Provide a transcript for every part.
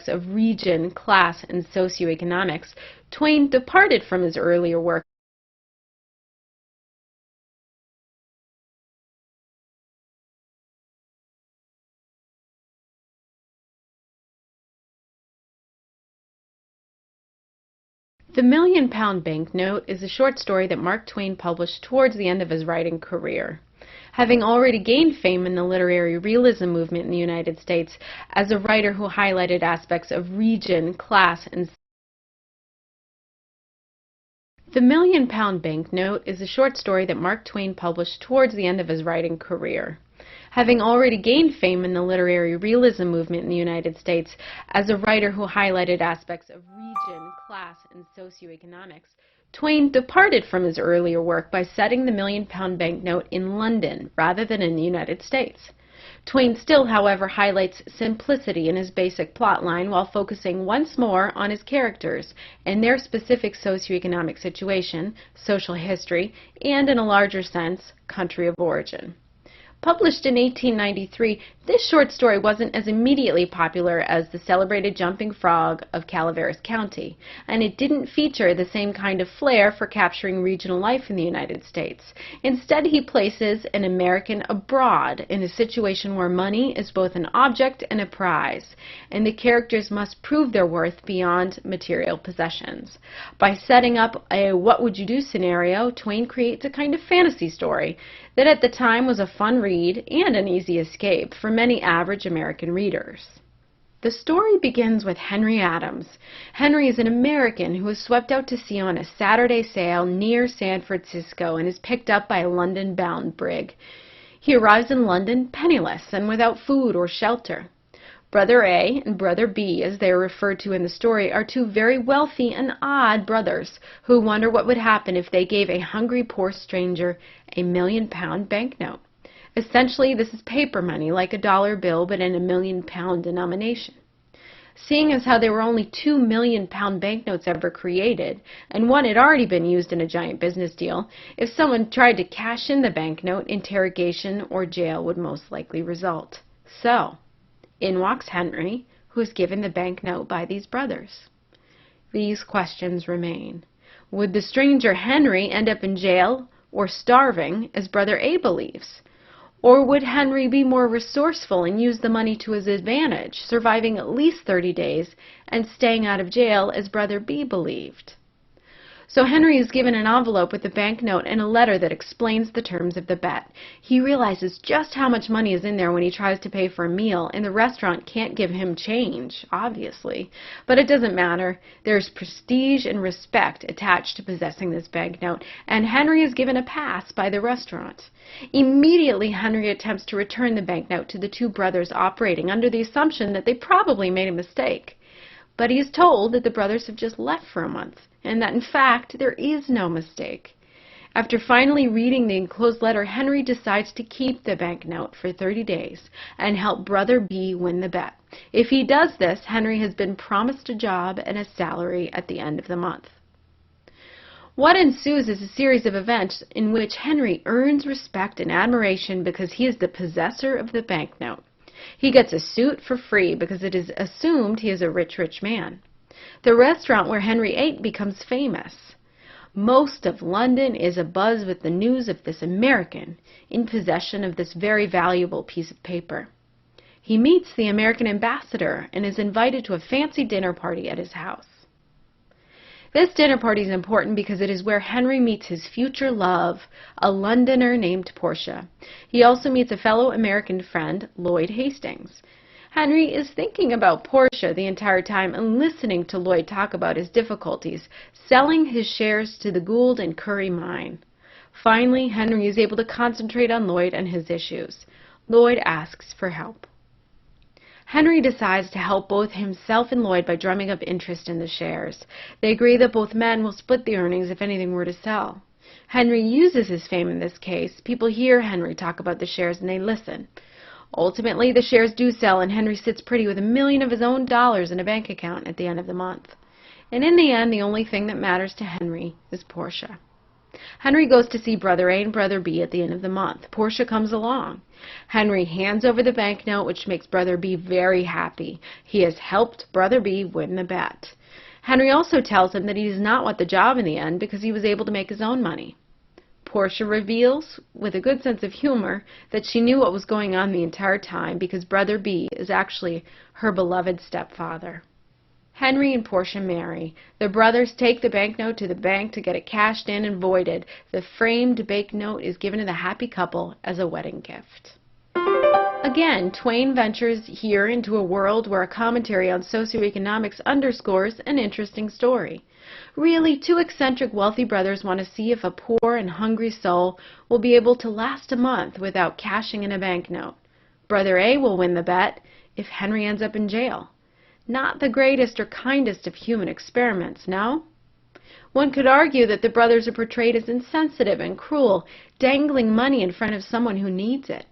aspects of region, class, and socioeconomics, Twain departed from his earlier work. The £1,000,000 Banknote is a short story that Mark Twain published towards the end of his writing career. Having already gained fame in the literary realism movement in the United States as a writer who highlighted aspects of region, class, and The £1,000,000 Banknote is a short story that Mark Twain published towards the end of his writing career. Having already gained fame in the literary realism movement in the United States as a writer who highlighted aspects of region, class, and socioeconomics, Twain departed from his earlier work by setting the £1,000,000 Banknote in London rather than in the United States. Twain still, however, highlights simplicity in his basic plotline while focusing once more on his characters and their specific socioeconomic situation, social history, and, in a larger sense, country of origin. Published in 1893, this short story wasn't as immediately popular as The Celebrated Jumping Frog of Calaveras County, and it didn't feature the same kind of flair for capturing regional life in the United States. Instead, he places an American abroad in a situation where money is both an object and a prize, and the characters must prove their worth beyond material possessions. By setting up a what-would-you-do scenario, Twain creates a kind of fantasy story that at the time was a fun read and an easy escape for many average American readers. The story begins with Henry Adams. Henry is an American who is swept out to sea on a Saturday sail near San Francisco and is picked up by a London-bound brig. He arrives in London penniless and without food or shelter. Brother A and Brother B, as they are referred to in the story, are two very wealthy and odd brothers who wonder what would happen if they gave a hungry poor stranger a £1,000,000 banknote. Essentially, this is paper money, like a dollar bill, but in a £1,000,000 denomination. Seeing as how there were only two £1,000,000 banknotes ever created, and one had already been used in a giant business deal, if someone tried to cash in the banknote, interrogation or jail would most likely result. So, in walks Henry, who is given the banknote by these brothers. These questions remain. Would the stranger Henry end up in jail or starving, as Brother A believes? Or would Henry be more resourceful and use the money to his advantage, surviving at least 30 days and staying out of jail, as Brother B believed? So Henry is given an envelope with the banknote and a letter that explains the terms of the bet. He realizes just how much money is in there when he tries to pay for a meal, and the restaurant can't give him change, obviously. But it doesn't matter. There's prestige and respect attached to possessing this banknote, and Henry is given a pass by the restaurant. Immediately, Henry attempts to return the banknote to the two brothers, operating under the assumption that they probably made a mistake. But he is told that the brothers have just left for a month, and that in fact there is no mistake. After finally reading the enclosed letter, Henry decides to keep the banknote for 30 days and help Brother B win the bet. If he does this, Henry has been promised a job and a salary at the end of the month. What ensues is a series of events in which Henry earns respect and admiration because he is the possessor of the banknote. He gets a suit for free because it is assumed he is a rich man. The restaurant where Henry ate becomes famous. Most of London is abuzz with the news of this American in possession of this very valuable piece of paper. He meets the American ambassador and is invited to a fancy dinner party at his house. This dinner party is important because it is where Henry meets his future love, a Londoner named Portia. He also meets a fellow American friend, Lloyd Hastings. Henry is thinking about Portia the entire time and listening to Lloyd talk about his difficulties, selling his shares to the Gould and Curry mine. Finally, Henry is able to concentrate on Lloyd and his issues. Lloyd asks for help. Henry decides to help both himself and Lloyd by drumming up interest in the shares. They agree that both men will split the earnings if anything were to sell. Henry uses his fame in this case. People hear Henry talk about the shares and they listen. Ultimately, the shares do sell, and Henry sits pretty with $1 million of his own dollars in a bank account at the end of the month. And in the end, the only thing that matters to Henry is Portia. Henry goes to see Brother A and Brother B at the end of the month. Portia comes along. Henry hands over the banknote, which makes Brother B very happy. He has helped Brother B win the bet. Henry also tells him that he does not want the job in the end because he was able to make his own money. Portia reveals, with a good sense of humor, that she knew what was going on the entire time because Brother B is actually her beloved stepfather. Henry and Portia marry. The brothers take the banknote to the bank to get it cashed in and voided. The framed banknote is given to the happy couple as a wedding gift. Again, Twain ventures here into a world where a commentary on socioeconomics underscores an interesting story. Really, two eccentric wealthy brothers want to see if a poor and hungry soul will be able to last a month without cashing in a banknote. Brother A will win the bet if Henry ends up in jail. Not the greatest or kindest of human experiments, no? One could argue that the brothers are portrayed as insensitive and cruel, dangling money in front of someone who needs it.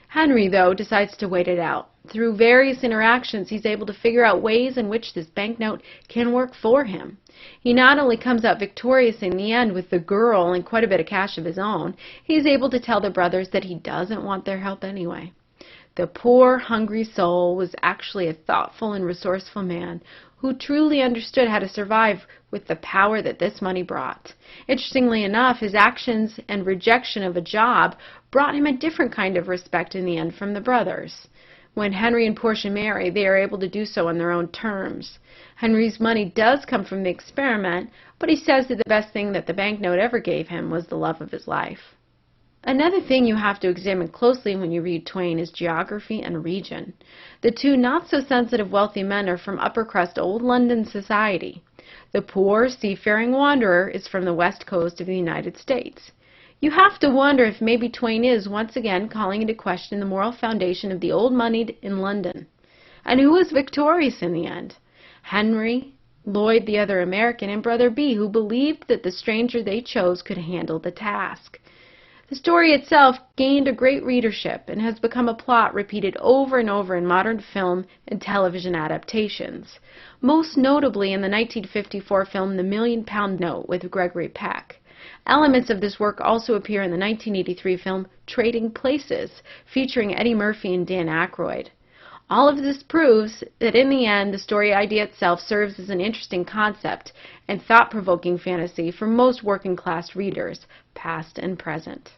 Henry, though, decides to wait it out. Through various interactions, he's able to figure out ways in which this banknote can work for him. He not only comes out victorious in the end with the girl and quite a bit of cash of his own, he's able to tell the brothers that he doesn't want their help anyway. The poor, hungry soul was actually a thoughtful and resourceful man who truly understood how to survive with the power that this money brought. Interestingly enough, his actions and rejection of a job brought him a different kind of respect in the end from the brothers. When Henry and Portia marry, they are able to do so on their own terms. Henry's money does come from the experiment, but he says that the best thing that the banknote ever gave him was the love of his life. Another thing you have to examine closely when you read Twain is geography and region. The two not-so-sensitive wealthy men are from upper-crust old London society. The poor, seafaring wanderer is from the west coast of the United States. You have to wonder if maybe Twain is once again calling into question the moral foundation of the old moneyed in London. And who was victorious in the end? Henry, Lloyd the other American, and Brother B, who believed that the stranger they chose could handle the task. The story itself gained a great readership and has become a plot repeated over and over in modern film and television adaptations, most notably in the 1954 film The £1,000,000 Note with Gregory Peck. Elements of this work also appear in the 1983 film Trading Places, featuring Eddie Murphy and Dan Aykroyd. All of this proves that in the end, the story idea itself serves as an interesting concept and thought-provoking fantasy for most working-class readers, past and present.